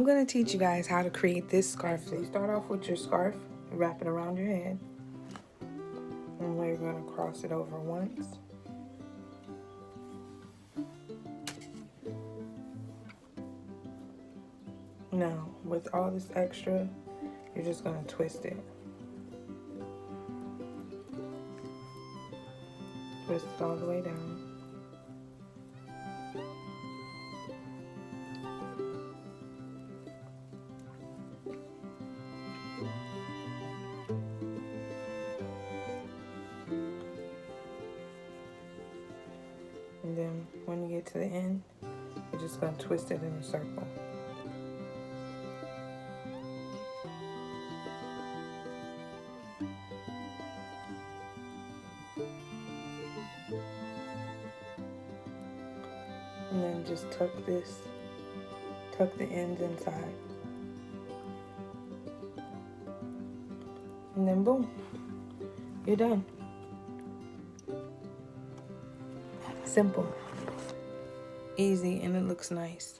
I'm going to teach you guys how to create this scarf. So you start off with your scarf, wrap it around your head, and we're going to cross it over once. Now, with all this extra, you're just going to twist it. Twist it all the way down. And then when you get to the end, you're just going to twist it in a circle. And then just tuck the ends inside. And then boom, you're done. Simple, easy, and it looks nice.